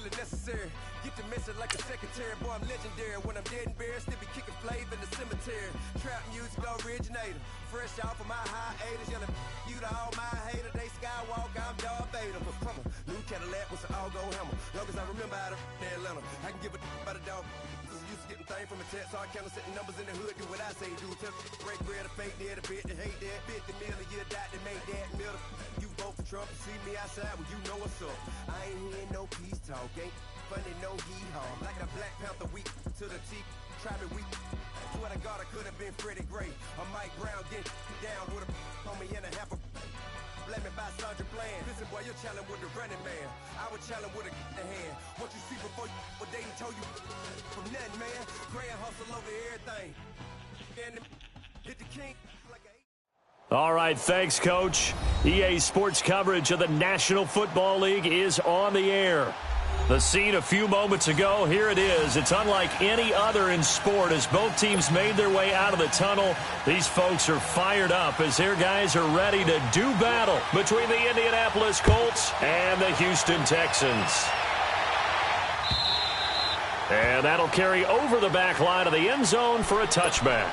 really necessary. Get to messing like a secretary, boy, I'm legendary. When I'm dead and buried, still be kicking flavor in the cemetery. Trap music originator, fresh off of my hiatus. Yelling you to all my haters, they skywalk, I'm Darth Vader. From a new Cadillac with an all-go hammer. Long as I remember out of Atlanta, I can give a about a dog. Used to getting things from a text, so I counter setting numbers in the hood. Do what I say, do. Tell break bread, a fake dead, a bit to hate that. 50 million, you die to make that middle. You vote for Trump, you see me outside, well, you know what's up. I ain't hearing no peace talk, ain't funny, no hee-haw. Like a Black Panther week to the teeth, try me weak. Swear to God, I could have been Freddie Gray. Or Mike Brown get down with a on me and a half a. Let me buy Sandra Bland. Listen, boy, you're challenging with the running man. I would challenge with a hand. What you see before you, what they told you from nothing, man. Grand hustle over everything. And hit the king like a. All right, thanks, Coach. EA Sports coverage of the National Football League is on the air. The scene a few moments ago, here it is. It's unlike any other in sport as both teams made their way out of the tunnel. These folks are fired up as their guys are ready to do battle between the Indianapolis Colts and the Houston Texans. And that'll carry over the back line of the end zone for a touchback.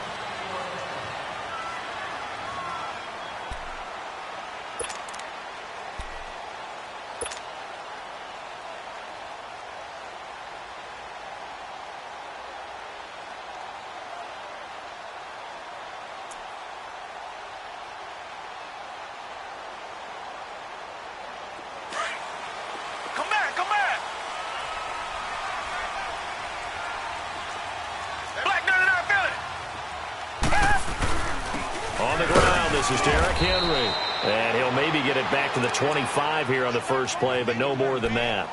This is Derrick Henry, and he'll maybe get it back to the 25 here on the first play, but no more than that.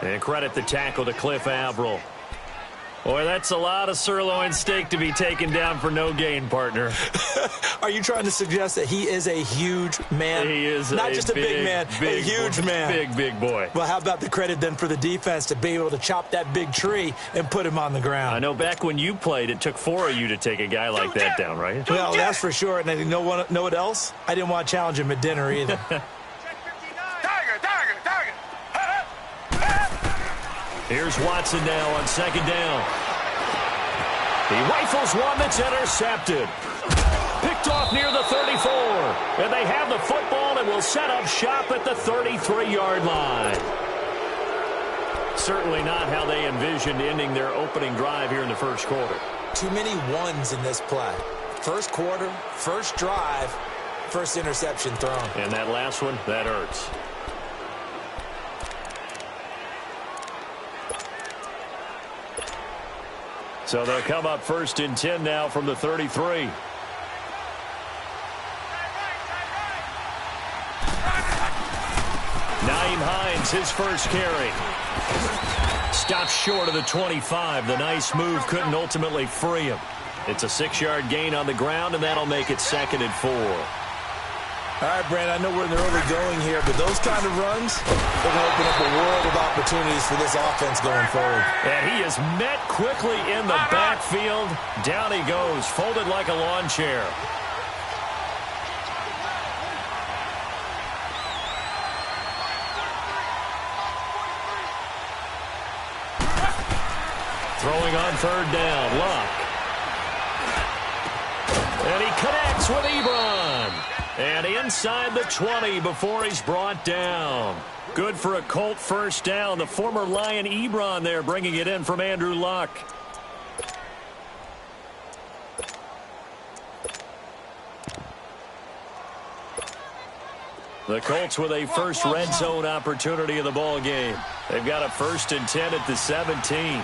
And credit the tackle to Cliff Averill. Boy, that's a lot of sirloin steak to be taken down for no gain, partner. Are you trying to suggest that he is a huge man? He is not just a big man, a huge man. Big boy. Well, how about the credit then for the defense to be able to chop that big tree and put him on the ground? I know back when you played, it took 4 of you to take a guy like that down, right? Well, that's for sure. And you know what else? I didn't want to challenge him at dinner either. Here's Watson now on second down. He rifles one that's intercepted. Picked off near the 34. And they have the football and will set up shop at the 33-yard line. Certainly not how they envisioned ending their opening drive here in the first quarter. Too many ones in this play. First quarter, first drive, first interception thrown. And that last one, that hurts. So they'll come up first and 10 now from the 33. Nyheim Hines, his first carry. Stopped short of the 25. The nice move couldn't ultimately free him. It's a 6-yard gain on the ground, and that'll make it 2nd and 4. All right, Brand, I know we're in the early going here, but those kind of runs, they're going to open up a world of opportunities for this offense going forward. And he is met quickly in the backfield. Down he goes, folded like a lawn chair. Throwing on third down, Luck. And he connects with Ebron. And inside the 20 before he's brought down. Good for a Colt first down. The former Lion Ebron there bringing it in from Andrew Luck. The Colts with a first red zone opportunity in the ball game. They've got a 1st and 10 at the 17.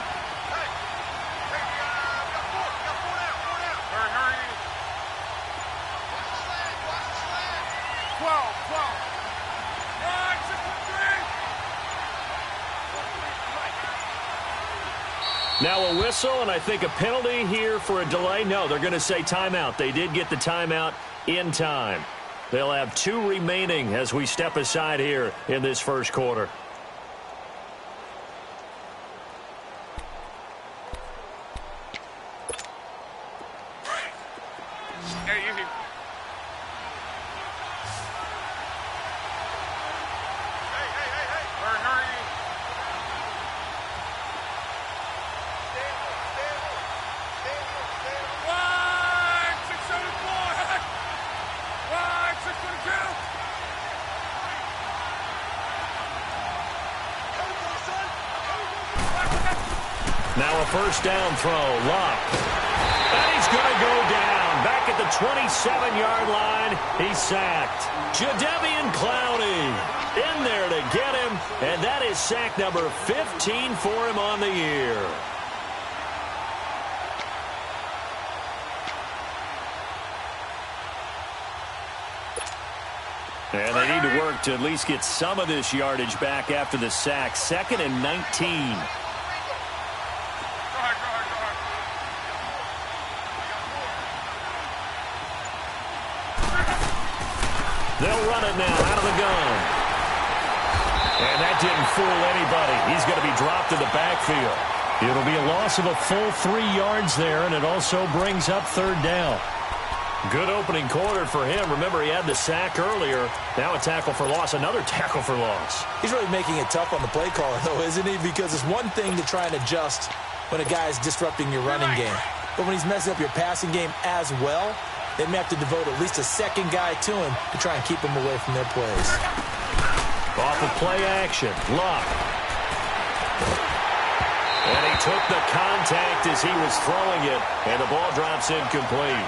Now a whistle, and I think a penalty here for a delay. No, they're going to say timeout. They did get the timeout in time. They'll have 2 remaining as we step aside here in this first quarter. Now a first down throw. Luck. And he's going to go down. Back at the 27-yard line. He's sacked. Jadeveon Clowney in there to get him. And that is sack number 15 for him on the year. And they need to work to at least get some of this yardage back after the sack. 2nd and 19. They'll run it now out of the gun. And that didn't fool anybody. He's going to be dropped to the backfield. It'll be a loss of a full 3 yards there, and it also brings up 3rd down. Good opening quarter for him. Remember, he had the sack earlier. Now a tackle for loss, another tackle for loss. He's really making it tough on the play caller, though, isn't he? Because it's one thing to try and adjust when a guy is disrupting your running game. But when he's messing up your passing game as well, they may have to devote at least a second guy to him to try and keep him away from their plays. Off of play action. Luck. And he took the contact as he was throwing it, and the ball drops incomplete.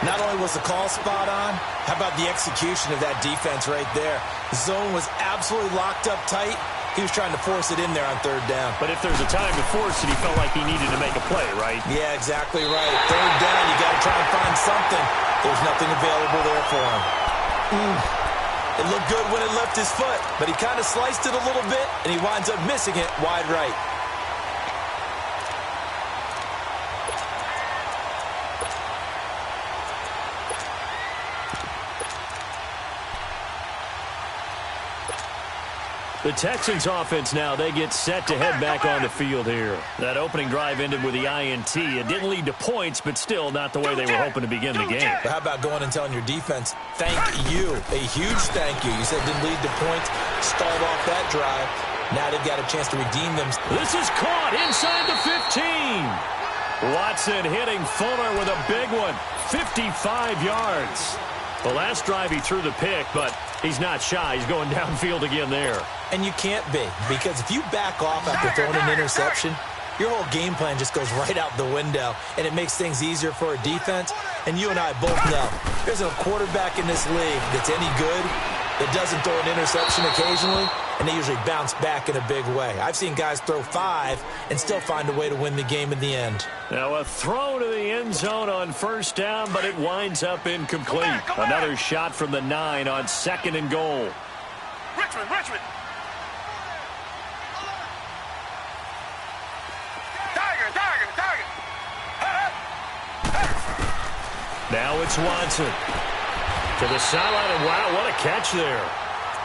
Not only was the call spot on, how about the execution of that defense right there? The zone was absolutely locked up tight. He was trying to force it in there on 3rd down. But if there's a time to force it, he felt like he needed to make a play, right? Yeah, exactly right. 3rd down, you got to try and find something. There's nothing available there for him. It looked good when it left his foot, but he kind of sliced it a little bit, and he winds up missing it wide right. The Texans offense now, they get set to head back on the field here. That opening drive ended with the INT. It didn't lead to points, but still not the way they were hoping to begin the game. But how about going and telling your defense, thank you, a huge thank you. You said it didn't lead to points, stalled off that drive. Now they've got a chance to redeem them. This is caught inside the 15. Watson hitting Fuller with a big one, 55 yards. The last drive he threw the pick, but he's not shy. He's going downfield again there. And you can't be, because if you back off after throwing an interception, your whole game plan just goes right out the window, and it makes things easier for a defense. And you and I both know there's a quarterback in this league that's any good that doesn't throw an interception occasionally, and they usually bounce back in a big way. I've seen guys throw 5 and still find a way to win the game in the end. Now a throw to the end zone on 1st down, but it winds up incomplete. Another shot from the 9 on 2nd and goal. Richmond. Tiger. Now it's Watson. To the sideline, and wow, what a catch there.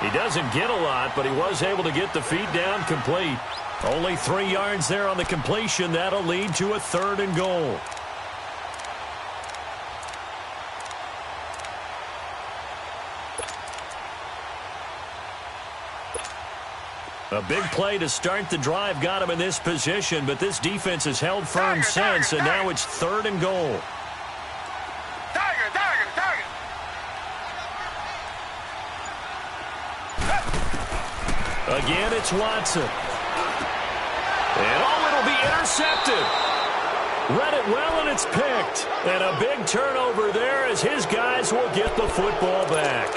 He doesn't get a lot, but he was able to get the feet down complete. Only 3 yards there on the completion. That'll lead to a 3rd and goal. A big play to start the drive got him in this position, but this defense has held firm since, and now it's 3rd and goal. Tiger. Again, it's Watson. And it'll be intercepted. Read it well, and it's picked. And a big turnover there as his guys will get the football back.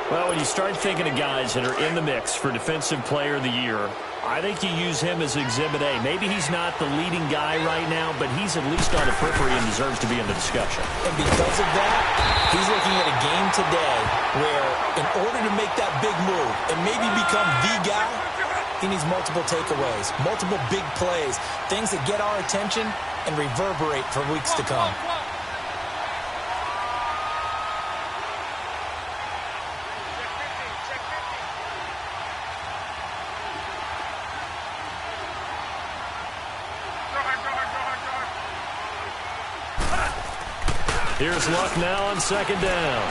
Well, when you start thinking of guys that are in the mix for Defensive Player of the Year, I think you use him as Exhibit A. Maybe he's not the leading guy right now, but he's at least on the periphery and deserves to be in the discussion. And because of that, he's looking at a game today where in order to make that big move and maybe become the guy, he needs multiple takeaways, multiple big plays, things that get our attention and reverberate for weeks to come. Here's Luck now on 2nd down.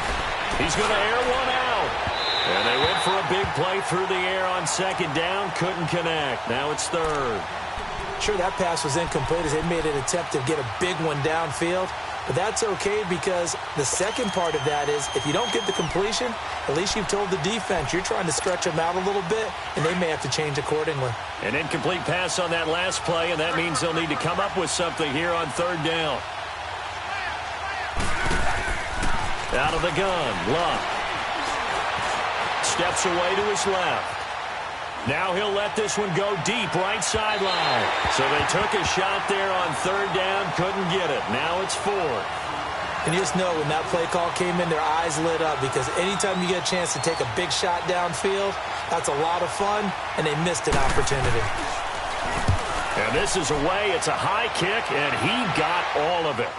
He's going to air one out. And they went for a big play through the air on 2nd down. Couldn't connect. Now it's 3rd. Sure, that pass was incomplete as they made an attempt to get a big one downfield. But that's okay, because the second part of that is if you don't get the completion, at least you've told the defense you're trying to stretch them out a little bit, and they may have to change accordingly. An incomplete pass on that last play, and that means they'll need to come up with something here on third down. Out of the gun, Luck. Steps away to his left. Now he'll let this one go deep right sideline. So they took a shot there on third down, couldn't get it. Now it's fourth. And you just know when that play call came in, their eyes lit up, because anytime you get a chance to take a big shot downfield, that's a lot of fun, and they missed an opportunity. And this is away. It's a high kick, and he got all of it.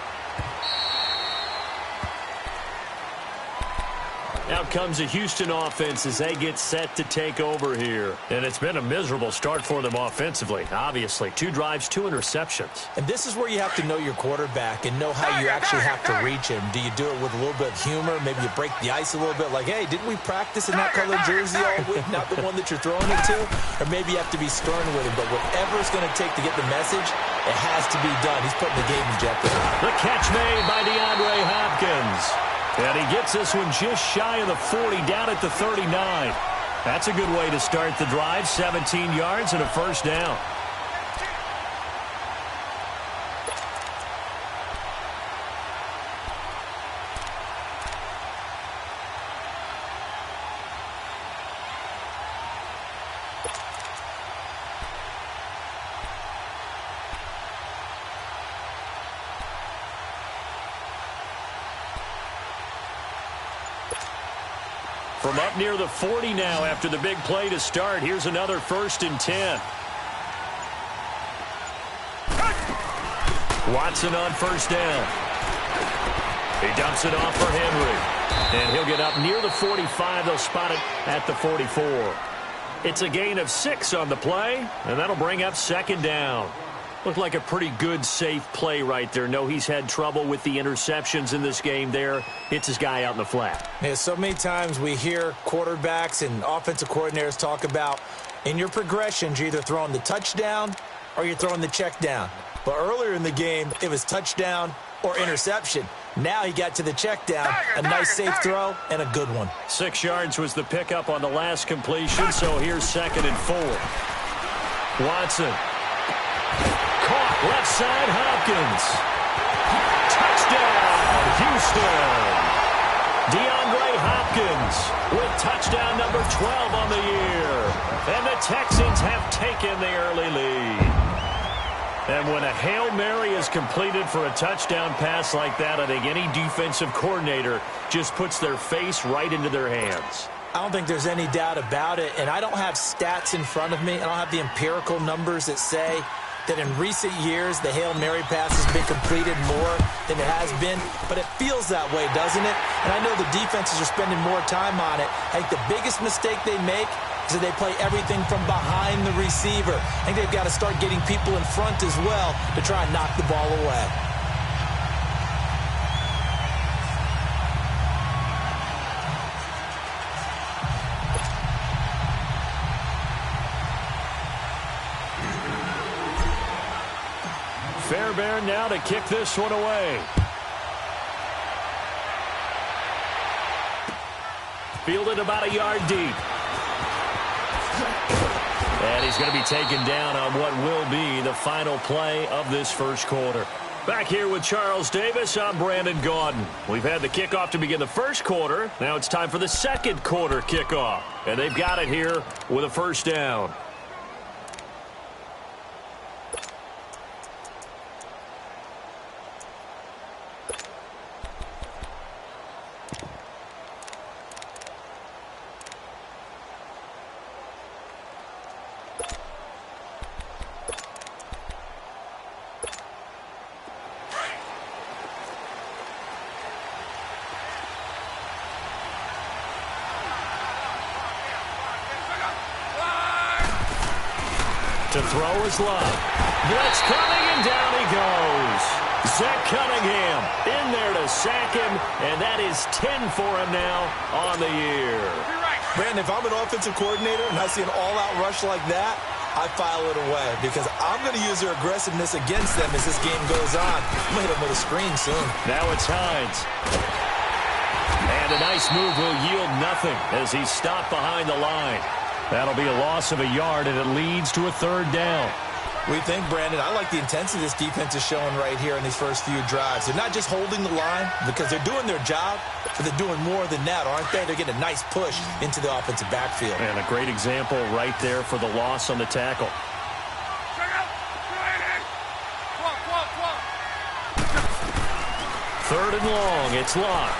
Out comes the Houston offense as they get set to take over here. And it's been a miserable start for them offensively, obviously. 2 drives, 2 interceptions. And this is where you have to know your quarterback and know how you actually have to reach him. Do you do it with a little bit of humor? Maybe you break the ice a little bit, like, hey, didn't we practice in that color jersey all week, not the one that you're throwing it to? Or maybe you have to be stern with him. But whatever it's going to take to get the message, it has to be done. He's putting the game in jeopardy. The catch made by DeAndre Hopkins. And he gets this one just shy of the 40, down at the 39. That's a good way to start the drive. 17 yards and a first down. From up near the 40 now after the big play to start. Here's another 1st and 10. Watson on first down. He dumps it off for Henry. And he'll get up near the 45. They'll spot it at the 44. It's a gain of 6 on the play, and that'll bring up 2nd down. Looked like a pretty good, safe play right there. No, he's had trouble with the interceptions in this game there. Hits his guy out in the flat. Yeah, so many times we hear quarterbacks and offensive coordinators talk about in your progressions, you're either throwing the touchdown or you're throwing the check down. But earlier in the game, it was touchdown or interception. Now he got to the check down, a nice safe throw, and a good one. 6 yards was the pickup on the last completion, so here's 2nd and 4. Watson. Caught left side, Hopkins. Touchdown, Houston. DeAndre Hopkins with touchdown number 12 on the year. And the Texans have taken the early lead. And when a Hail Mary is completed for a touchdown pass like that, I think any defensive coordinator just puts their face right into their hands. I don't think there's any doubt about it. And I don't have stats in front of me. I don't have the empirical numbers that say that in recent years the Hail Mary pass has been completed more than it has been, but it feels that way, doesn't it? And I know the defenses are spending more time on it. I think the biggest mistake they make is that they play everything from behind the receiver. I think they've got to start getting people in front as well to try and knock the ball away. Fairbairn now to kick this one away. Fielded about a yard deep. And he's going to be taken down on what will be the final play of this first quarter. Back here with Charles Davis, I'm Brandon Gaudin. We've had the kickoff to begin the first quarter. Now it's time for the second quarter kickoff. And they've got it here with a first down. To throw is Love. Blitz coming, and down he goes. Zach Cunningham in there to sack him, and that is 10 for him now on the year. Brandon, if I'm an offensive coordinator and I see an all-out rush like that, I file it away because I'm going to use their aggressiveness against them as this game goes on. I'm going to hit them with a screen soon. Now it's Hines. And a nice move will yield nothing as he's stopped behind the line. That'll be a loss of a yard, and it leads to a third down. What do you think, Brandon? I like the intensity this defense is showing right here in these first few drives. They're not just holding the line because they're doing their job, but they're doing more than that, aren't they? They're getting a nice push into the offensive backfield. And a great example right there for the loss on the tackle. Third and long. It's Locke.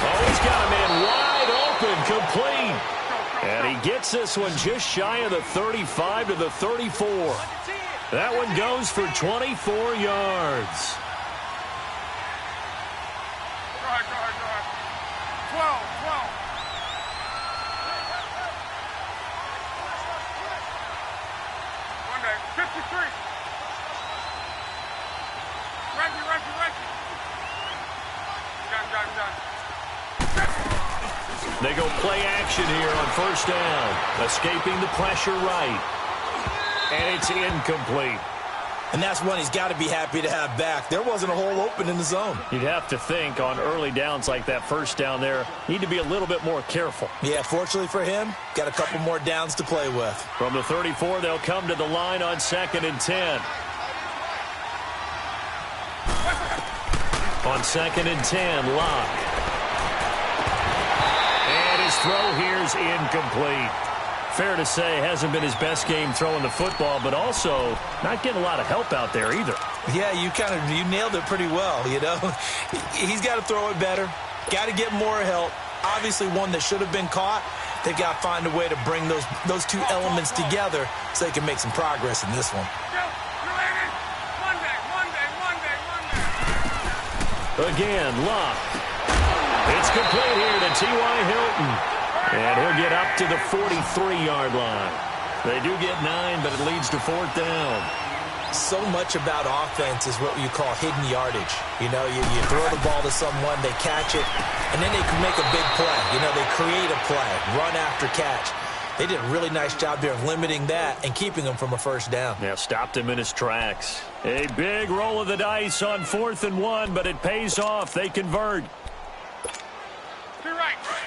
Oh, he's got a man wide open, complete. And he gets this one just shy of the 35 to the 34. That one goes for 24 yards. Go ahead. 12. One day, 53. Reggie. Done. They go play action here on first down. Escaping the pressure right. And it's incomplete. And that's one he's got to be happy to have back. There wasn't a hole open in the zone. You'd have to think on early downs like that first down there, need to be a little bit more careful. Yeah, fortunately for him, got a couple more downs to play with. From the 34, they'll come to the line on 2nd and 10. On 2nd and 10, Locke. And his throw here's incomplete. Fair to say, hasn't been his best game throwing the football, but also not getting a lot of help out there either. Yeah, you nailed it pretty well, you know. He's got to throw it better. Got to get more help. Obviously one that should have been caught. They've got to find a way to bring those two elements together so they can make some progress in this one. Again, Locke. It's complete here to T.Y. Hilton. And he'll get up to the 43-yard line. They do get 9, but it leads to 4th down. So much about offense is what you call hidden yardage. You know, you throw the ball to someone, they catch it, and then they can make a big play. You know, they create a play, run after catch. They did a really nice job there of limiting that and keeping him from a first down. Yeah, stopped him in his tracks. A big roll of the dice on 4th and 1, but it pays off. They convert.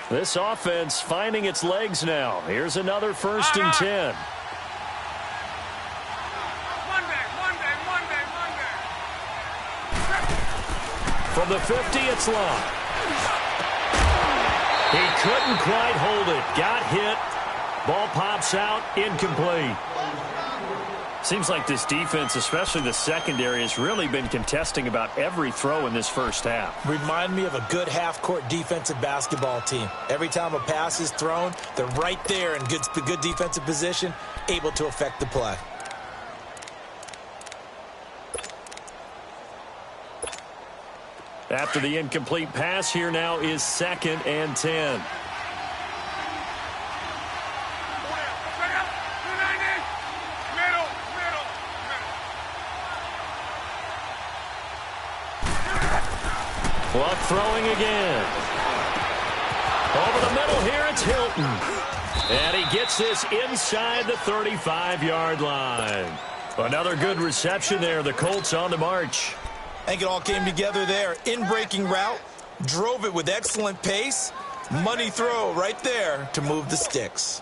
This offense finding its legs now. Here's another 1st and 10. Monday. From the 50, it's Locke. He couldn't quite hold it. Got hit. Ball pops out. Incomplete. Seems like this defense, especially the secondary, has really been contesting about every throw in this first half. Remind me of a good half-court defensive basketball team. Every time a pass is thrown, they're right there in good defensive position, able to affect the play. After the incomplete pass, here now is 2nd and 10. Luck throwing again. Over the middle here, it's Hilton. And he gets this inside the 35-yard line. Another good reception there. The Colts on the march. I think it all came together there. In-breaking route, drove it with excellent pace. Money throw right there to move the sticks.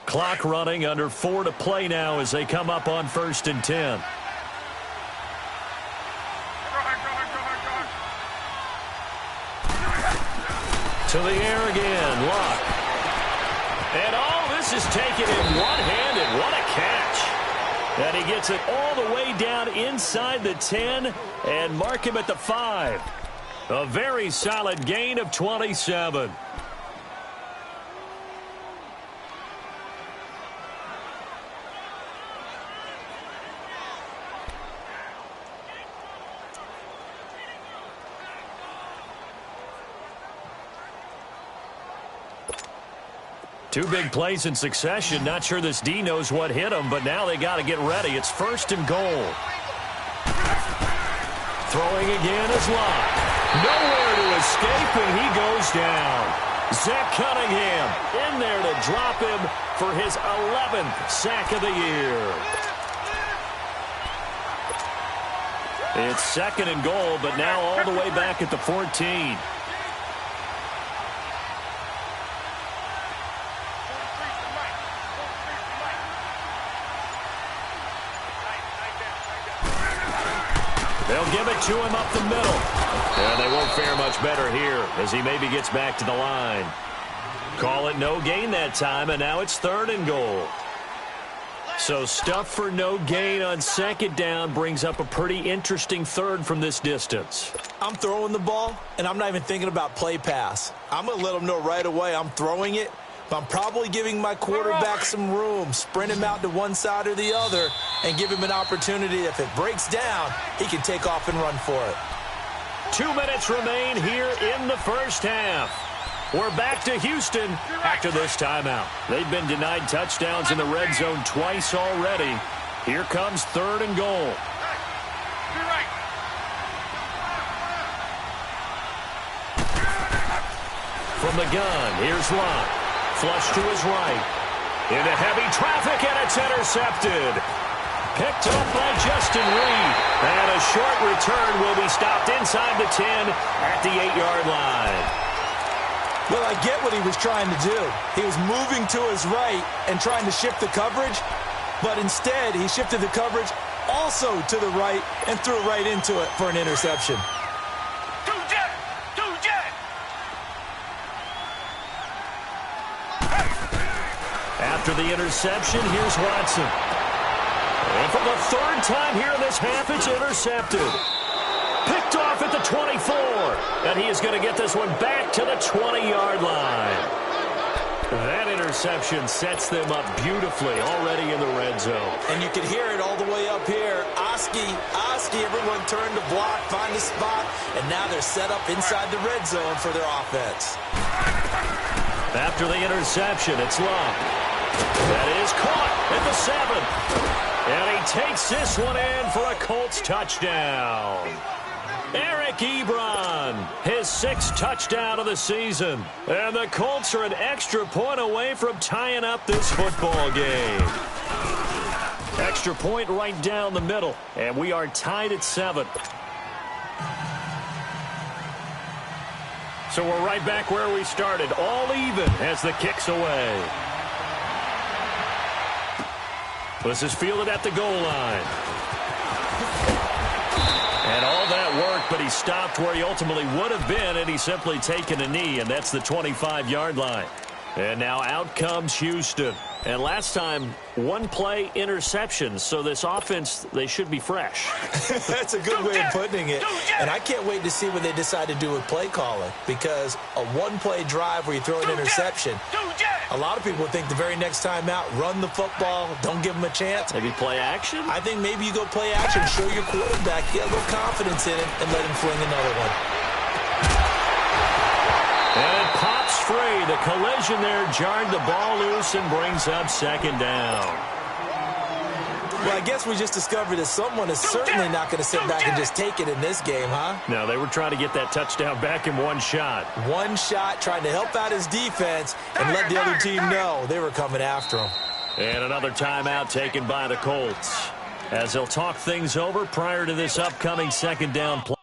Clock running, under 4 to play now as they come up on 1st and 10. To the air again, Locke. And this is taken in one-handed. What a catch. And he gets it all the way down inside the 10 and mark him at the 5. A very solid gain of 27. Two big plays in succession. Not sure this D knows what hit him, but now they got to get ready. It's 1st and goal. Throwing again is Locke. Nowhere to escape, and he goes down. Zach Cunningham in there to drop him for his 11th sack of the year. It's 2nd and goal, but now all the way back at the 14. They'll give it to him up the middle. And they won't fare much better here as he maybe gets back to the line. Call it no gain that time, and now it's 3rd and goal. So stuff for no gain on 2nd down brings up a pretty interesting 3rd from this distance. I'm throwing the ball, and I'm not even thinking about play pass. I'm going to let them know right away I'm throwing it, but I'm probably giving my quarterback some room, sprint him out to one side or the other, and give him an opportunity. If it breaks down, he can take off and run for it. 2 minutes remain here in the first half. We're back to Houston after this timeout. They've been denied touchdowns in the red zone twice already. Here comes 3rd and goal. From the gun, here's Lott. Flush to his right. Into heavy traffic, and it's intercepted. Picked up by Justin Reed. And a short return will be stopped inside the 10 at the 8-yard line. Well, I get what he was trying to do. He was moving to his right and trying to shift the coverage, but instead he shifted the coverage also to the right and threw right into it for an interception. After the interception, here's Watson. And for the 3rd time here in this half, it's intercepted. Picked off at the 24, and he is going to get this one back to the 20-yard line. That interception sets them up beautifully already in the red zone. And you can hear it all the way up here. Oski, everyone turned to block, find a spot, and now they're set up inside the red zone for their offense. After the interception, it's Lott. That is caught at the 7. And he takes this one in for a Colts touchdown. Eric Ebron, his 6th touchdown of the season. And the Colts are an extra point away from tying up this football game. Extra point right down the middle. And we are tied at 7. So we're right back where we started. All even as the kick's away. This is fielded at the goal line. And all that work, but he stopped where he ultimately would have been, and he's simply taken a knee, and that's the 25-yard line. And now out comes Houston. And last time, 1 play interception, so this offense, they should be fresh. That's a good way of putting it. And I can't wait to see what they decide to do with play calling, because a 1-play drive where you throw an interception, a lot of people think the very next time out, run the football, don't give them a chance. Maybe play action? I think maybe you go play action, show your quarterback, get a little confidence in him, and let him fling another one. And it pops free. The collision there jarred the ball loose and brings up 2nd down. Well, I guess we just discovered that someone is certainly not going to sit back and just take it in this game, huh? No, they were trying to get that touchdown back in one shot. One shot, trying to help out his defense and let the other team know they were coming after him. And another timeout taken by the Colts as they'll talk things over prior to this upcoming 2nd down play.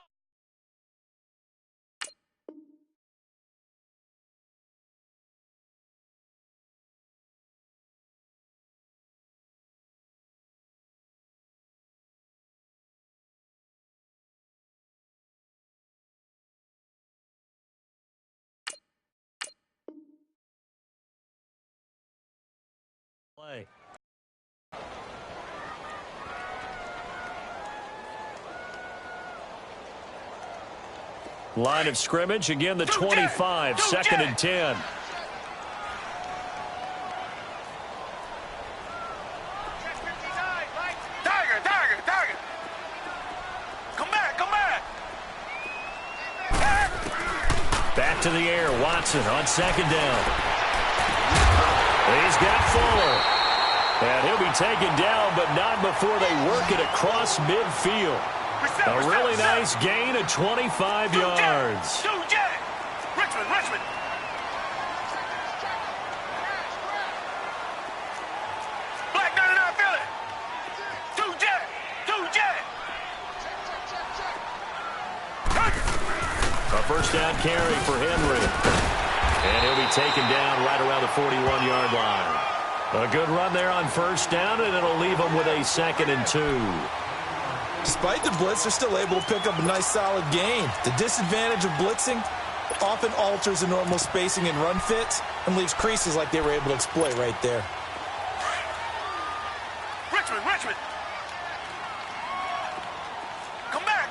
Line of scrimmage, again the 25, 2nd and 10. Tiger. Come back. Back to the air, Watson on 2nd down. He's got Fuller. And he'll be taken down, but not before they work it across midfield. A really nice gain of 25 yards. Richmond. first down carry for Henry. And he'll be taken down right around the 41-yard line. A good run there on first down, and it'll leave them with a 2nd and 2. Despite the blitz, they're still able to pick up a nice solid gain. The disadvantage of blitzing often alters the normal spacing and run fits and leaves creases like they were able to exploit right there. Richmond. Come back.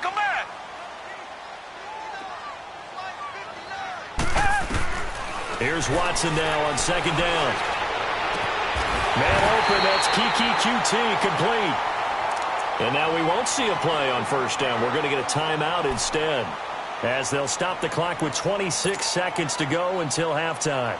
Here's Watson now on 2nd down. Man open, that's Kiki QT complete. And now we won't see a play on first down. We're going to get a timeout instead, as they'll stop the clock with 26 seconds to go until halftime.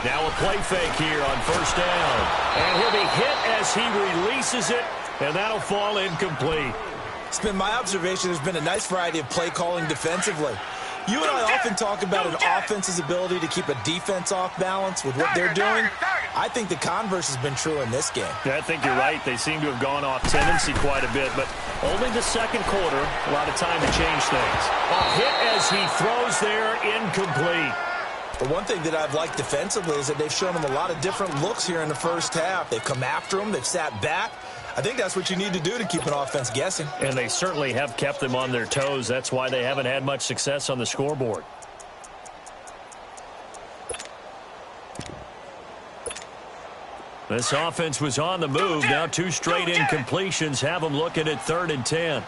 Now a play fake here on first down. And he'll be hit as he releases it, and that'll fall incomplete. It's been my observation there's been a nice variety of play calling defensively. You and I often talk about an offense's ability to keep a defense off balance with what they're doing. I think the converse has been true in this game. Yeah, I think you're right. They seem to have gone off tendency quite a bit, but only the second quarter, a lot of time to change things. A hit as he throws there, incomplete. But one thing that I've liked defensively is that they've shown them a lot of different looks here in the first half. They've come after them. They've sat back. I think that's what you need to do to keep an offense guessing. And they certainly have kept them on their toes. That's why they haven't had much success on the scoreboard. This offense was on the move. Now 2 straight incompletions have them looking at 3rd and 10.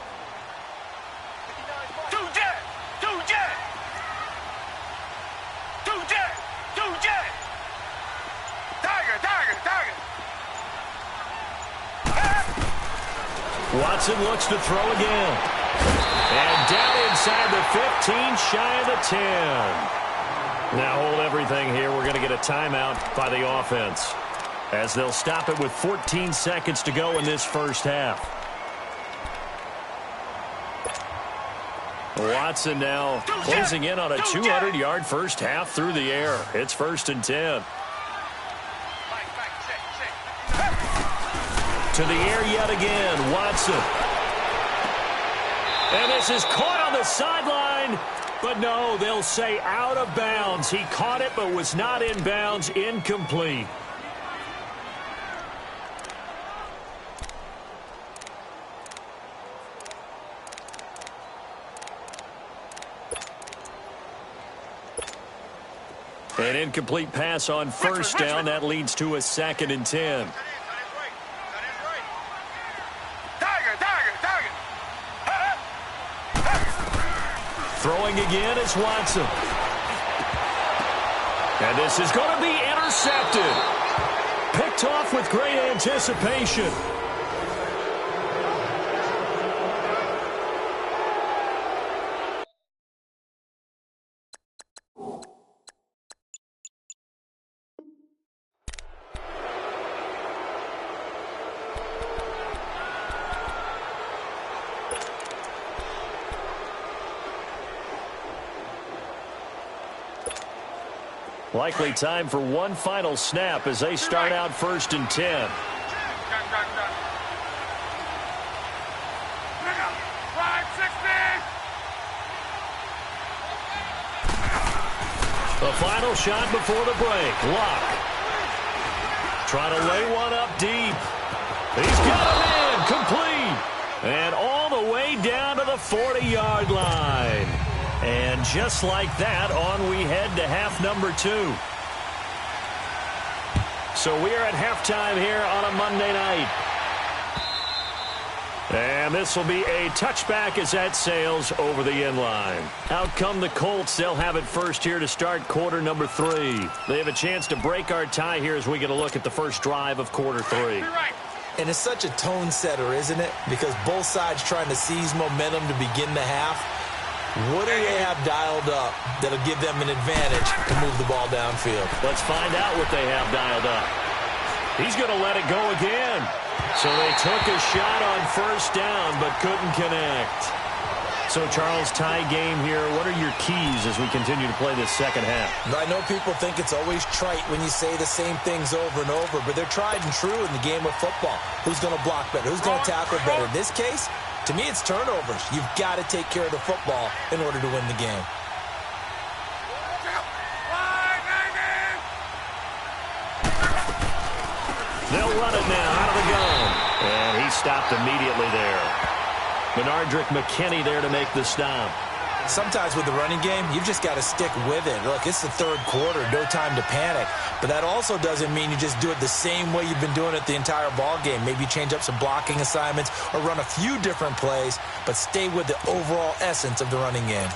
Watson looks to throw again. And down inside the 15, shy of the 10. Now hold everything here. We're going to get a timeout by the offense, as they'll stop it with 14 seconds to go in this first half. Watson now closing in on a 200-yard first half through the air. It's 1st and 10. To the air yet again, Watson. And this is caught on the sideline, but no, they'll say out of bounds. He caught it but was not in bounds, incomplete. An incomplete pass on first down. That leads to a 2nd and 10. Throwing again is Watson. And this is going to be intercepted. Picked off with great anticipation. Likely time for one final snap as they start out 1st and 10. The final shot before the break. Lock. Trying to lay one up deep. He's got it in. Complete. And all the way down to the 40-yard line. And just like that, on we head to half number 2. So we are at halftime here on a Monday night. And this will be a touchback as that sails over the end line. Out come the Colts. They'll have it first here to start quarter number 3. They have a chance to break our tie here as we get a look at the first drive of quarter 3. And it's such a tone setter, isn't it? Because both sides trying to seize momentum to begin the half. What do they have dialed up that'll give them an advantage to move the ball downfield? Let's find out what they have dialed up. He's going to let it go again. So they took a shot on first down but couldn't connect. So, Charles, tie game here. What are your keys as we continue to play this second half? I know people think it's always trite when you say the same things over and over, but they're tried and true in the game of football. Who's going to block better? Who's going to tackle better? In this case, to me, it's turnovers. You've got to take care of the football in order to win the game. They'll run it now out of the gun. And he stopped immediately there. Benardrick McKinney there to make the stop. Sometimes with the running game, you've just got to stick with it. Look, it's the third quarter, no time to panic. But that also doesn't mean you just do it the same way you've been doing it the entire ball game. Maybe change up some blocking assignments or run a few different plays, but stay with the overall essence of the running game.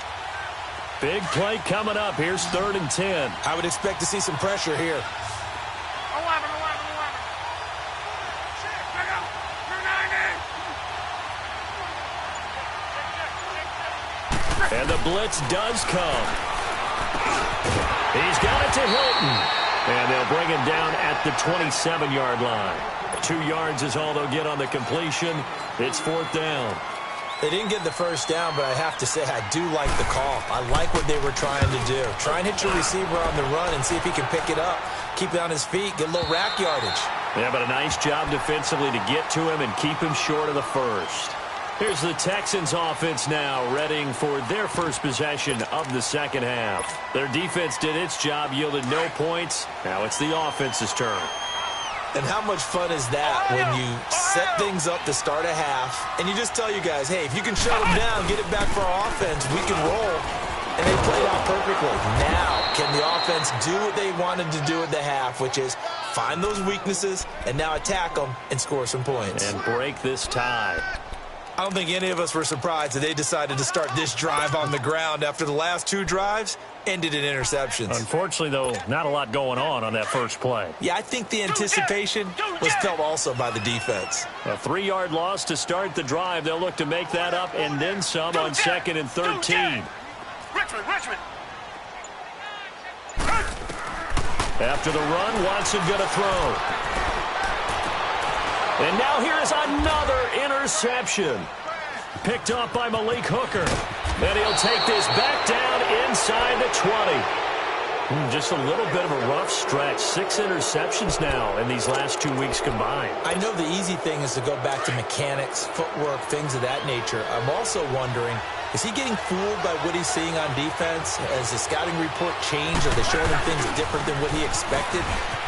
Big play coming up. Here's 3rd and 10. I would expect to see some pressure here. And the blitz does come. He's got it to Hilton. And they'll bring him down at the 27-yard line. 2 yards is all they'll get on the completion. It's 4th down. They didn't get the first down, but I have to say I do like the call. I like what they were trying to do. Try and hit your receiver on the run and see if he can pick it up. Keep it on his feet, get a little rack yardage. Yeah, but a nice job defensively to get to him and keep him short of the first. Here's the Texans offense now, readying for their first possession of the second half. Their defense did its job, yielded no points. Now it's the offense's turn. And how much fun is that when you set things up to start a half, and you just tell you guys, hey, if you can shut them down, get it back for our offense, we can roll. And they played out perfectly. Now, can the offense do what they wanted to do at the half, which is find those weaknesses and now attack them and score some points. And break this tie. I don't think any of us were surprised that they decided to start this drive on the ground after the last 2 drives ended in interceptions. Unfortunately, though, not a lot going on that first play. Yeah, I think the anticipation was felt also by the defense. A 3-yard loss to start the drive. They'll look to make that up and then some on 2nd and 13. Richmond. After the run, Watson going to throw. And now here is another interception. Picked off by Malik Hooker. And he'll take this back down inside the 20. Just a little bit of a rough stretch. 6 interceptions now in these last 2 weeks combined. I know the easy thing is to go back to mechanics, footwork, things of that nature. I'm also wondering, is he getting fooled by what he's seeing on defense? Has the scouting report changed? Are they showing him things different than what he expected?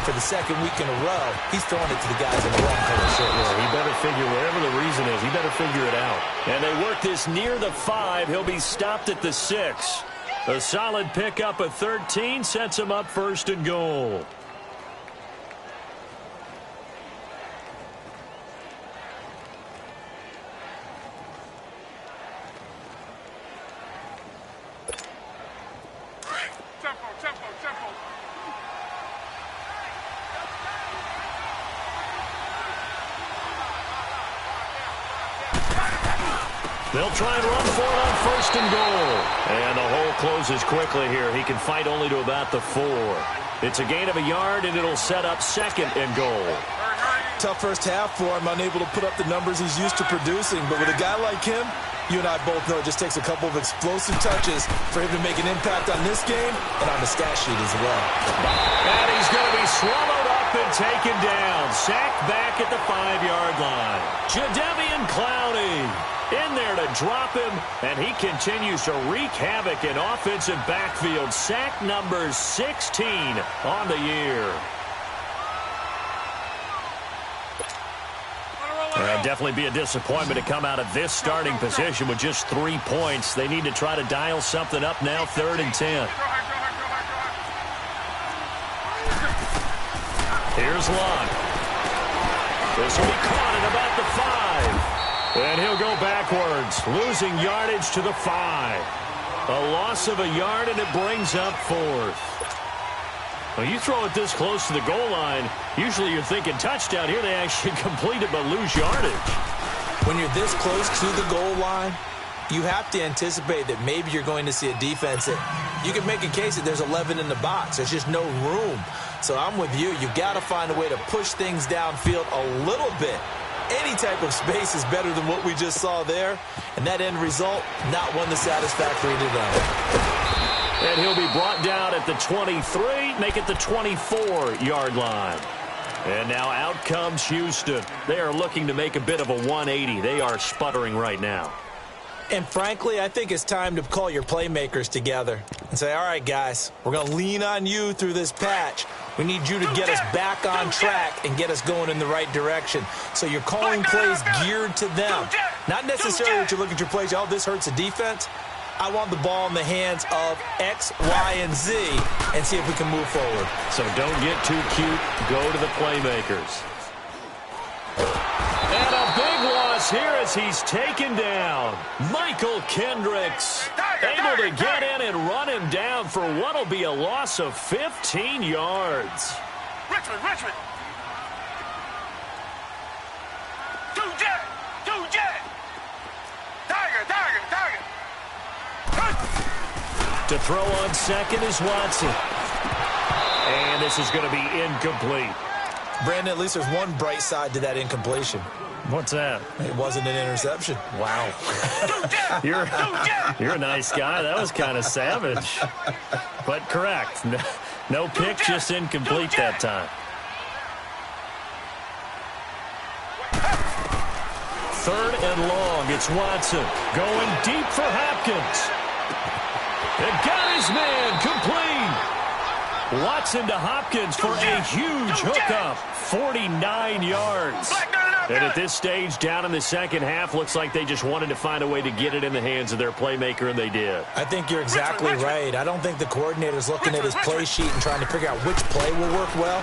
For the second week in a row, he's throwing it to the guys in the wrong color shirts. Yeah, he better figure, whatever the reason is, he better figure it out. And they work this near the 5. He'll be stopped at the 6. A solid pickup of 13 sets him up 1st and goal. Tempo. They'll try and run for it on 1st and goal. And the hole closes quickly here. He can fight only to about the 4. It's a gain of a yard, and it'll set up 2nd and goal. Tough first half for him, unable to put up the numbers he's used to producing. But with a guy like him, you and I both know it just takes a couple of explosive touches for him to make an impact on this game and on the stat sheet as well. And he's going to be swallowed up and taken down. Sacked back at the 5-yard line. Jadeveon Clowney in there to drop him, and he continues to wreak havoc in offensive backfield. Sack number 16 on the year. Definitely be a disappointment to come out of this starting position with just 3 points. They need to try to dial something up now, 3rd and 10. Here's Luck. This will be caught at about the 5. And he'll go backwards, losing yardage to the 5. A loss of a yard, and it brings up 4th. Well, you throw it this close to the goal line, usually you're thinking touchdown. Here they actually complete it but lose yardage. When you're this close to the goal line, you have to anticipate that maybe you're going to see a defense that you can make a case that there's 11 in the box. There's just no room. So I'm with you. You've got to find a way to push things downfield a little bit Any type of space is better than what we just saw there. And that end result, not one that's satisfactory to them. And he'll be brought down at the 23, make it the 24-yard line. And now out comes Houston. They are looking to make a bit of a 180. They are sputtering right now. And frankly, I think it's time to call your playmakers together and say, all right, guys, we're going to lean on you through this patch. We need you to get us back on track and get us going in the right direction. So you're calling plays geared to them. Not necessarily that you look at your plays, oh, this hurts the defense. I want the ball in the hands of X, Y, and Z and see if we can move forward. So don't get too cute. Go to the playmakers. And a big loss here as he's taken down. Michael Kendricks able to get in and run him down for what will be a loss of 15 yards. Richmond. Two jet. Tiger. To throw on second is Watson. And this is going to be incomplete. Brandon, at least there's one bright side to that incompletion. What's that? It wasn't an interception. Wow. You're a nice guy. That was kind of savage. But correct. No pick, just incomplete that time. Third and long. It's Watson going deep for Hopkins. And got his man complete. Watson to Hopkins for a huge hookup. 49 yards. And at this stage, down in the second half, looks like they just wanted to find a way to get it in the hands of their playmaker, and they did. I think you're exactly right. I don't think the coordinator's looking at his play sheet and trying to figure out which play will work well.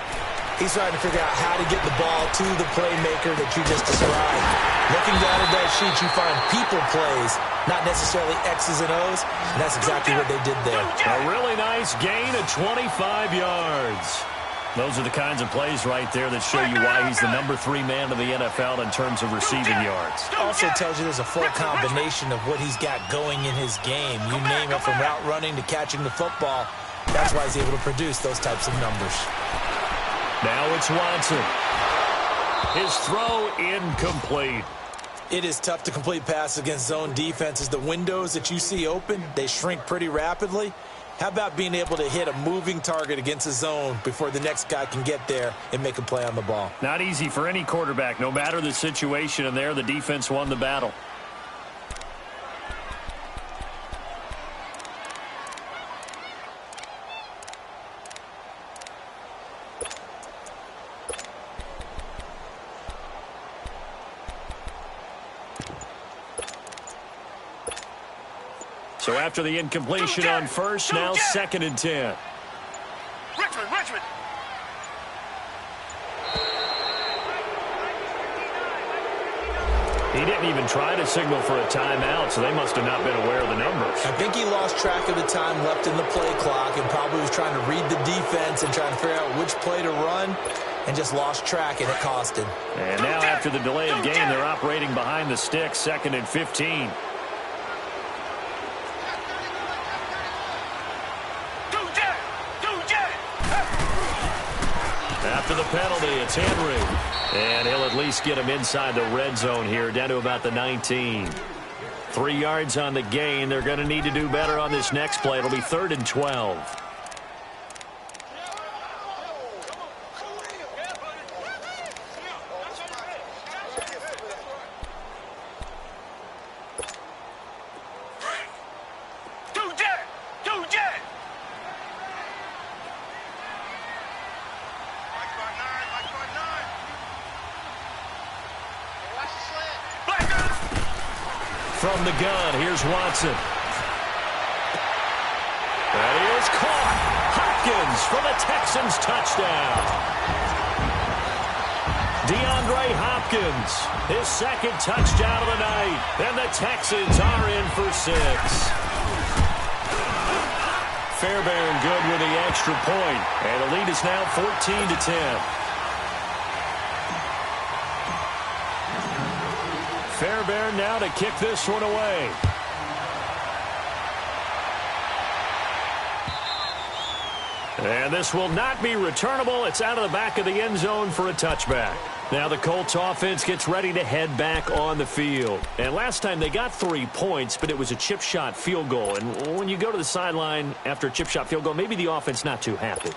He's trying to figure out how to get the ball to the playmaker that you just described. Looking down at that sheet, you find people plays, not necessarily X's and O's, and that's exactly what they did there. A really nice gain of 25 yards. Those are the kinds of plays right there that show you why he's the #3 man in the NFL in terms of receiving yards. Also tells you there's a full combination of what he's got going in his game. You name it, from route running to catching the football. That's why he's able to produce those types of numbers. Now it's Watson. His throw incomplete. It is tough to complete passes against zone defenses. The windows that you see open, they shrink pretty rapidly. How about being able to hit a moving target against a zone before the next guy can get there and make a play on the ball? Not easy for any quarterback, no matter the situation, and there the defense won the battle. So after the incompletion on first, now 2nd and 10. Richmond. He didn't even try to signal for a timeout, so they must have not been aware of the numbers. I think he lost track of the time left in the play clock and probably was trying to read the defense and trying to figure out which play to run and just lost track, and it cost him. And now after the delay of game, they're operating behind the sticks, 2nd and 15. After the penalty, it's Henry. And he'll at least get him inside the red zone here, down to about the 19. 3 yards on the gain. They're going to need to do better on this next play. It'll be 3rd and 12. From the gun, here's Watson. And he is caught. Hopkins for the Texans touchdown. DeAndre Hopkins, his 2nd touchdown of the night. And the Texans are in for 6. Fairbairn good with the extra point. And the lead is now 14-10. Fairbairn now to kick this one away. And this will not be returnable. It's out of the back of the end zone for a touchback. Now the Colts offense gets ready to head back on the field. And last time they got 3 points, but it was a chip shot field goal. And when you go to the sideline after a chip shot field goal, maybe the offense not too happy.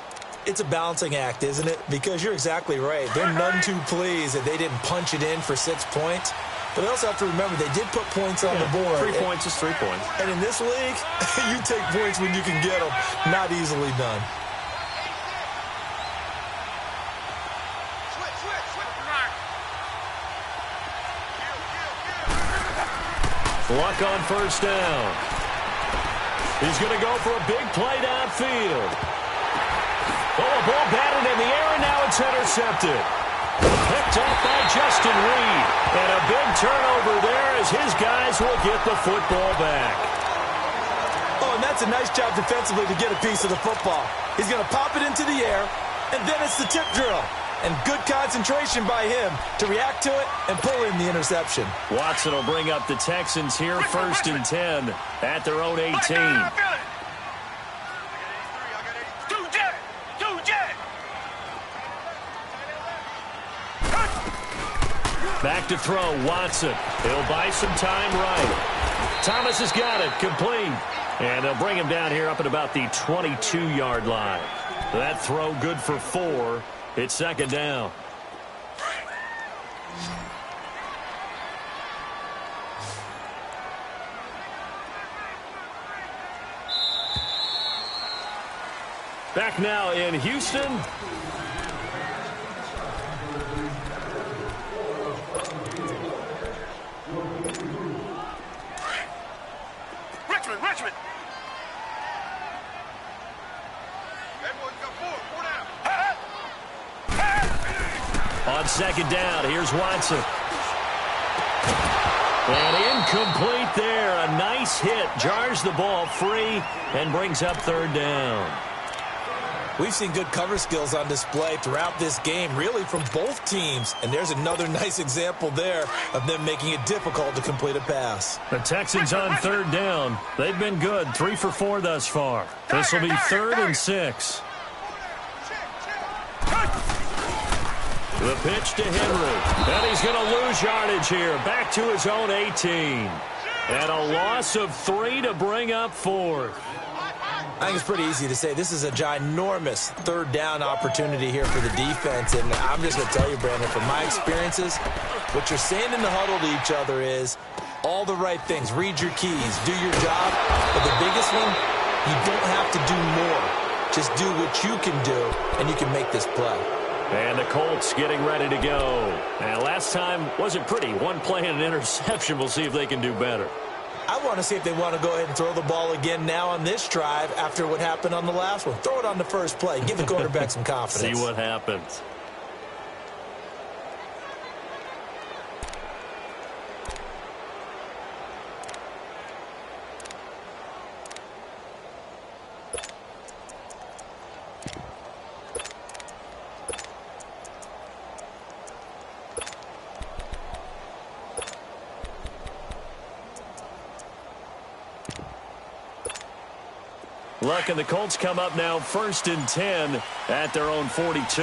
It's a balancing act, isn't it? Because you're exactly right. They're none too pleased that they didn't punch it in for 6 points. But they also have to remember they did put points on the board. 3 points is 3 points. And in this league, you take points when you can get them. Not easily done. Luck on first down. He's going to go for a big play downfield. Oh, a ball batted in the air, and now it's intercepted. Picked up by Justin Reed. And a big turnover there as his guys will get the football back. Oh, and that's a nice job defensively to get a piece of the football. He's going to pop it into the air, and then it's the tip drill. And good concentration by him to react to it and pull in the interception. Watson will bring up the Texans here, first and 10 at their own 18. Back to throw, Watson. He'll buy some time right. Thomas has got it, complete. And they'll bring him down here up at about the 22-yard line. That throw good for 4. It's second down. Back now in Houston. Richmond. On second down, here's Watson. And incomplete there. A nice hit. Jars the ball free and brings up third down. We've seen good cover skills on display throughout this game, really from both teams. And there's another nice example there of them making it difficult to complete a pass. The Texans on third down. They've been good. 3 for 4 thus far. This will be 3rd and 6. The pitch to Henry. And he's going to lose yardage here. Back to his own 18. And a loss of 3 to bring up 4th. I think it's pretty easy to say this is a ginormous third down opportunity here for the defense. And I'm just going to tell you, Brandon, from my experiences, what you're saying in the huddle to each other is all the right things. Read your keys. Do your job. But the biggest one, you don't have to do more. Just do what you can do, and you can make this play. And the Colts getting ready to go. Now, last time wasn't pretty. 1 play and an interception. We'll see if they can do better. I want to see if they want to go ahead and throw the ball again now on this drive after what happened on the last one. Throw it on the first play. Give the quarterback some confidence. See what happens. Luck and the Colts come up now 1st and 10 at their own 42.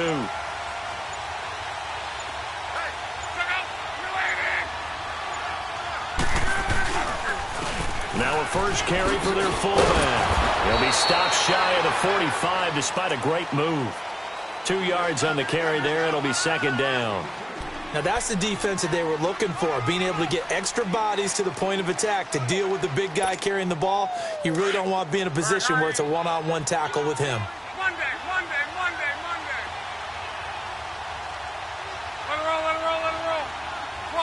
Now a first carry for their fullback. He'll be stopped shy of the 45 despite a great move. 2 yards on the carry there. It'll be second down. Now that's the defense that they were looking for, being able to get extra bodies to the point of attack to deal with the big guy carrying the ball. You really don't want to be in a position where it's a one-on-one tackle with him. Monday. Let it roll. 12.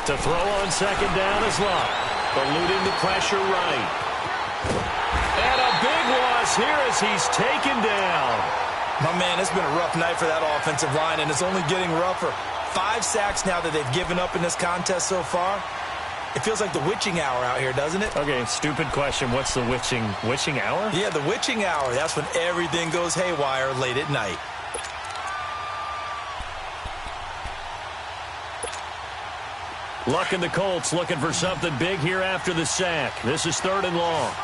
To throw on second down is Luck. Eluding the pressure right. And a big loss here as he's taken down. My man, it's been a rough night for that offensive line, and it's only getting rougher. 5 sacks now that they've given up in this contest so far. It feels like the witching hour out here, doesn't it? Okay, stupid question. What's the witching hour? Yeah, the witching hour. That's when everything goes haywire late at night. Luck and the Colts looking for something big here after the sack. This is 3rd and long.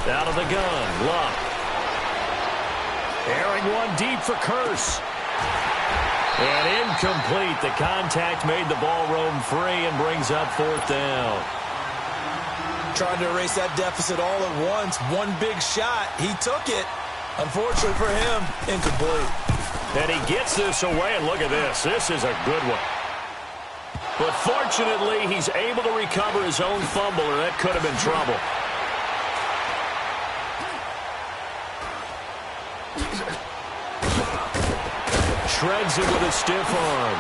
Out of the gun, Luck. Airing one deep for Curse. And incomplete. The contact made the ball roam free and brings up 4th down. Trying to erase that deficit all at once. One big shot. He took it. Unfortunately for him, incomplete. And he gets this away, and look at this. This is a good one. But fortunately, he's able to recover his own fumble, or that could have been trouble. Shreds it with a stiff arm.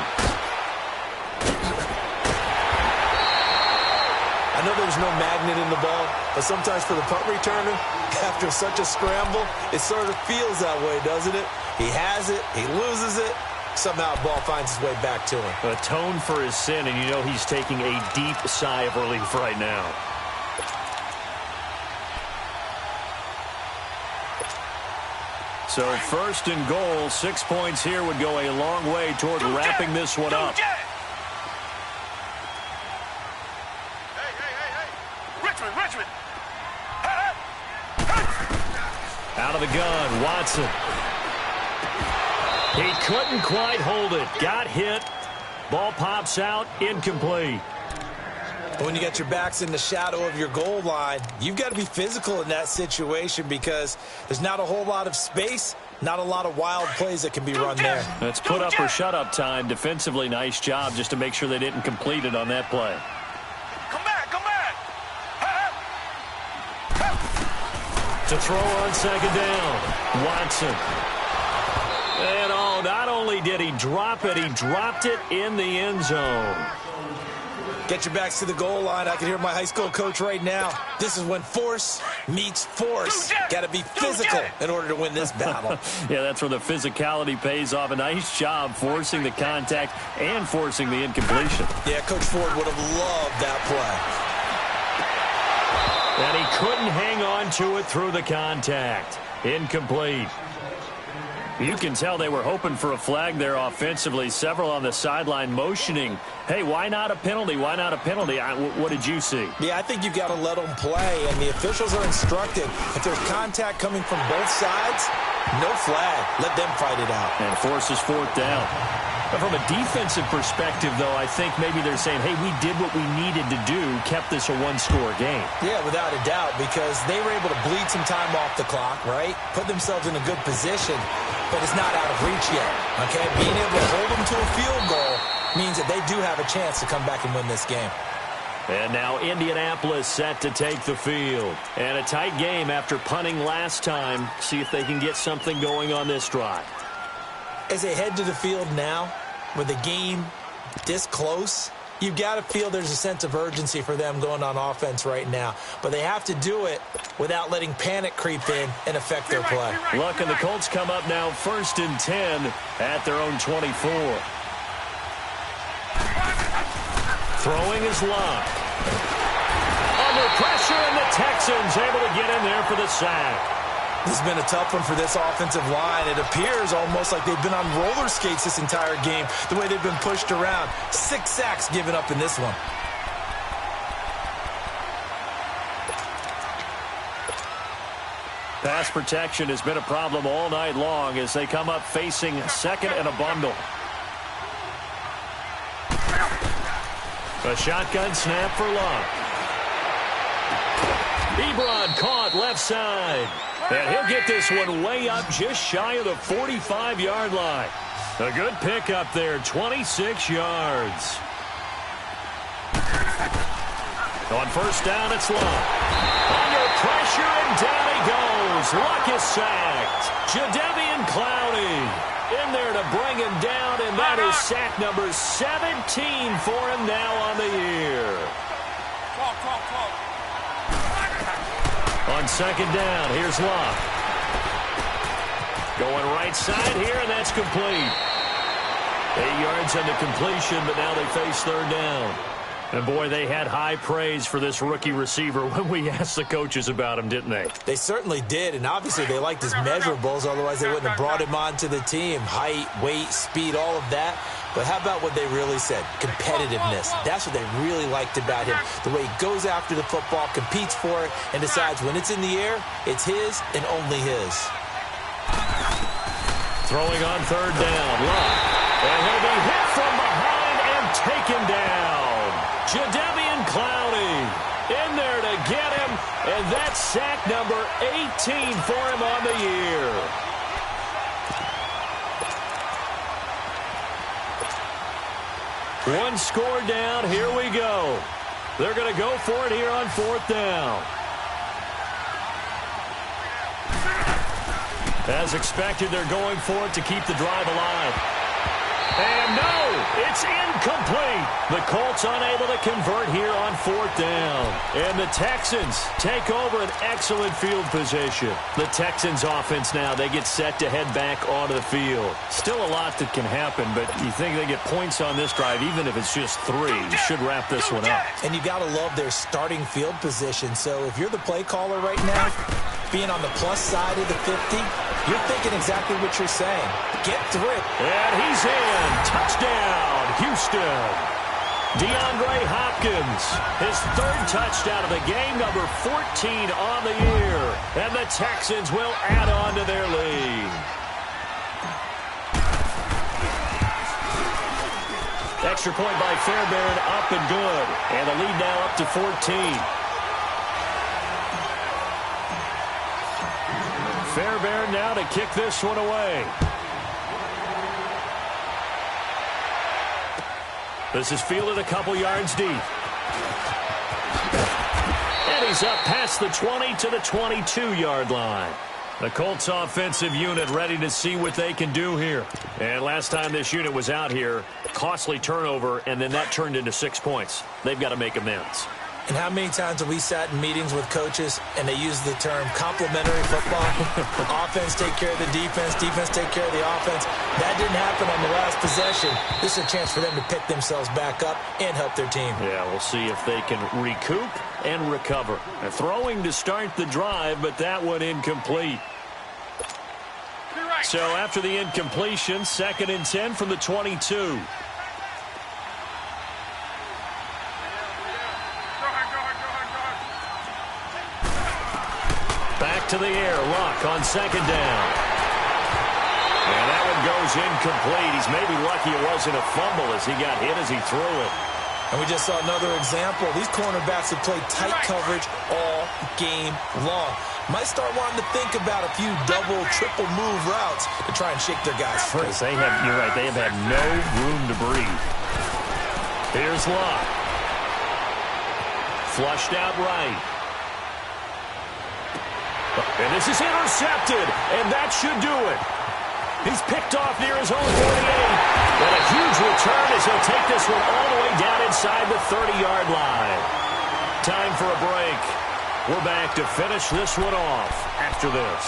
I know there's no magnet in the ball, but sometimes for the punt returner, after such a scramble, it sort of feels that way, doesn't it? He has it, he loses it, somehow the ball finds its way back to him. Atone for his sin, and you know he's taking a deep sigh of relief right now. So 1st and goal, 6 points here would go a long way toward wrapping this one up. Hey. Richmond. Out of the gun, Watson. He couldn't quite hold it. Got hit. Ball pops out, incomplete. When you got your backs in the shadow of your goal line, you've got to be physical in that situation because there's not a whole lot of space, not a lot of wild plays that can be run there. That's put up or shut up time. Defensively, nice job just to make sure they didn't complete it on that play. Come back. To throw on 2nd down, Watson. And not only did he drop it, he dropped it in the end zone. Get your backs to the goal line. I can hear my high school coach right now. This is when force meets force. Got to be physical in order to win this battle. Yeah, that's where the physicality pays off. A nice job forcing the contact and forcing the incompletion. Yeah, Coach Ford would have loved that play. And he couldn't hang on to it through the contact. Incomplete. You can tell they were hoping for a flag there offensively. Several on the sideline motioning, hey, why not a penalty? Why not a penalty? What did you see? Yeah, I think you've got to let them play, and the officials are instructed. If there's contact coming from both sides, no flag. Let them fight it out. And forces 4th down. But from a defensive perspective, though, I think maybe they're saying, hey, we did what we needed to do, kept this a one-score game. Yeah, without a doubt, because they were able to bleed some time off the clock, right? Put themselves in a good position, but it's not out of reach yet, okay? Being able to hold them to a field goal means that they do have a chance to come back and win this game. And now Indianapolis set to take the field. And a tight game after punting last time. See if they can get something going on this drive. As they head to the field now, with the game this close, you've got to feel there's a sense of urgency for them going on offense right now. But they have to do it without letting panic creep in and affect their play. Luck and the Colts come up now 1st and 10 at their own 24. Throwing is Luck. Under pressure, and the Texans able to get in there for the sack. This has been a tough one for this offensive line. It appears almost like they've been on roller skates this entire game, the way they've been pushed around. 6 sacks given up in this one. Pass protection has been a problem all night long as they come up facing 2nd and a bundle. A shotgun snap for Luck. Ebron caught left side. And he'll get this one way up just shy of the 45-yard line. A good pickup there, 26 yards. On 1st down, it's Luck. Under pressure, and down he goes. Luck is sacked. Jadeveon Clowney in there to bring him down, and that is sack number 17 for him now on the year. On 2nd down, here's Luck. Going right side here, and that's complete. 8 yards on the completion, but now they face 3rd down. And, boy, they had high praise for this rookie receiver when we asked the coaches about him, didn't they? They certainly did, and obviously they liked his measurables. Otherwise, they wouldn't have brought him onto the team. Height, weight, speed, all of that. But how about what they really said? Competitiveness. That's what they really liked about him. The way he goes after the football, competes for it, and decides when it's in the air, it's his and only his. Throwing on third down. Love. And he'll be hit from behind and taken down. Jadeveon Clowney in there to get him, and that's sack number 18 for him on the year. One score down. Here we go. They're going to go for it here on fourth down. As expected, they're going for it to keep the drive alive. And no, it's incomplete. The Colts unable to convert here on fourth down. And the Texans take over an excellent field position. The Texans offense now, they get set to head back onto the field. Still a lot that can happen, but you think they get points on this drive, even if it's just 3. You should wrap this one up. And you got to love their starting field position. So if you're the play caller right now, being on the plus side of the 50, you're thinking exactly what you're saying. Get through it. And he's in. Touchdown, Houston. DeAndre Hopkins, his 3rd touchdown of the game, number 14 on the year. And the Texans will add on to their lead. Extra point by Fairbairn, up and good. And the lead now up to 14. Fairbairn now to kick this one away. This is fielded a couple yards deep. And he's up past the 20 to the 22-yard line. The Colts offensive unit ready to see what they can do here. And last time this unit was out here, costly turnover, and then that turned into 6 points. They've got to make amends. And how many times have we sat in meetings with coaches and they use the term complementary football? Offense take care of the defense, defense take care of the offense. That didn't happen on the last possession. This is a chance for them to pick themselves back up and help their team. Yeah, we'll see if they can recoup and recover. They're throwing to start the drive, but that one incomplete. So after the incompletion, 2nd and 10 from the 22. Back to the air. Luck on 2nd down. And that one goes incomplete. He's maybe lucky it wasn't a fumble as he got hit as he threw it. And we just saw another example. These cornerbacks have played tight coverage all game long. Might start wanting to think about a few double, triple move routes to try and shake their guys free. They have, you're right, they have had no room to breathe. Here's Luck. Flushed out right. And this is intercepted, and that should do it. He's picked off near his own 48. And a huge return as he'll take this one all the way down inside the 30-yard line. Time for a break. We're back to finish this one off after this.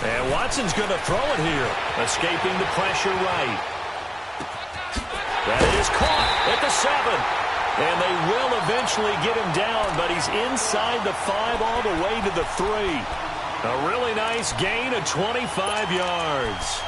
And Watson's going to throw it here. Escaping the pressure right. That is caught at the 7. And they will eventually get him down, but he's inside the 5 all the way to the 3. A really nice gain of 25 yards.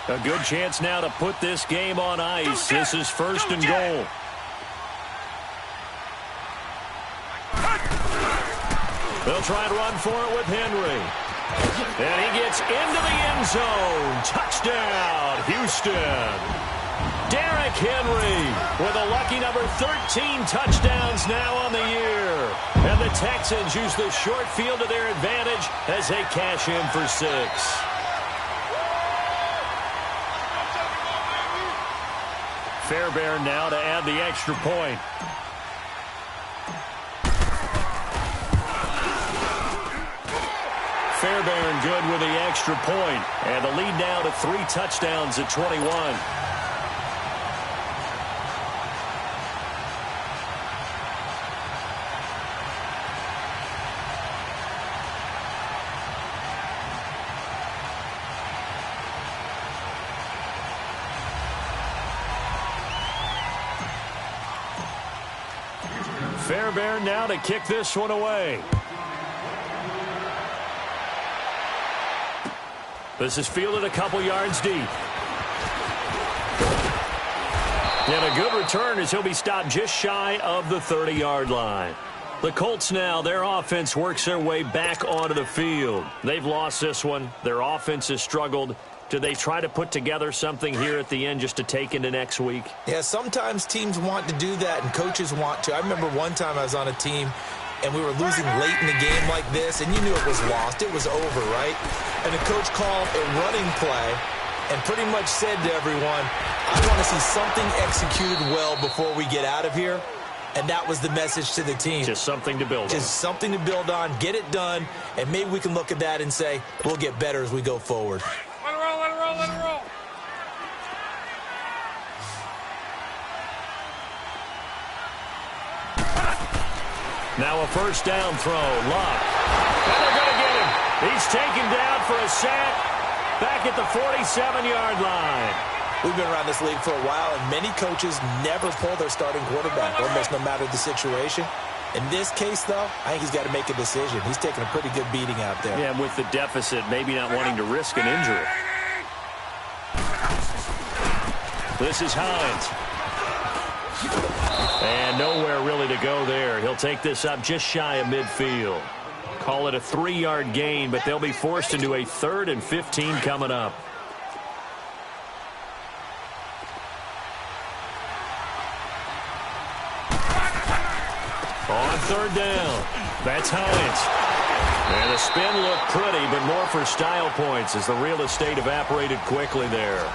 A good chance now to put this game on ice. This is 1st and goal. They'll try to run for it with Henry. And he gets into the end zone. Touchdown, Houston. Derrick Henry with a lucky number 13 touchdowns now on the year. And the Texans use the short field to their advantage as they cash in for 6. Fairbairn now to add the extra point. Fairbairn good with the extra point. And the lead now to 3 touchdowns at 21. Fairbairn now to kick this one away. This is fielded a couple yards deep. And a good return as he'll be stopped just shy of the 30-yard line. The Colts now, their offense works their way back onto the field. They've lost this one. Their offense has struggled. Do they try to put together something here at the end just to take into next week? Yeah, sometimes teams want to do that and coaches want to. I remember one time I was on a team and we were losing late in the game like this, and you knew it was lost. It was over, right? And the coach called a running play and pretty much said to everyone, I want to see something executed well before we get out of here. And that was the message to the team. Just something to build on. Just something to build on, get it done, and maybe we can look at that and say, we'll get better as we go forward. Let it roll, let it roll, let it roll. Now a first down throw. Locke. And they're going to get him. He's taken down for a sack back at the 47-yard line. We've been around this league for a while, and many coaches never pull their starting quarterback, almost no matter the situation. In this case, though, I think he's got to make a decision. He's taking a pretty good beating out there. Yeah, with the deficit, maybe not wanting to risk an injury. This is Hines. And nowhere really to go there. He'll take this up just shy of midfield. Call it a 3-yard gain, but they'll be forced into a 3rd and 15 coming up. On 3rd down, that's Hines. And the spin looked pretty, but more for style points as the real estate evaporated quickly there.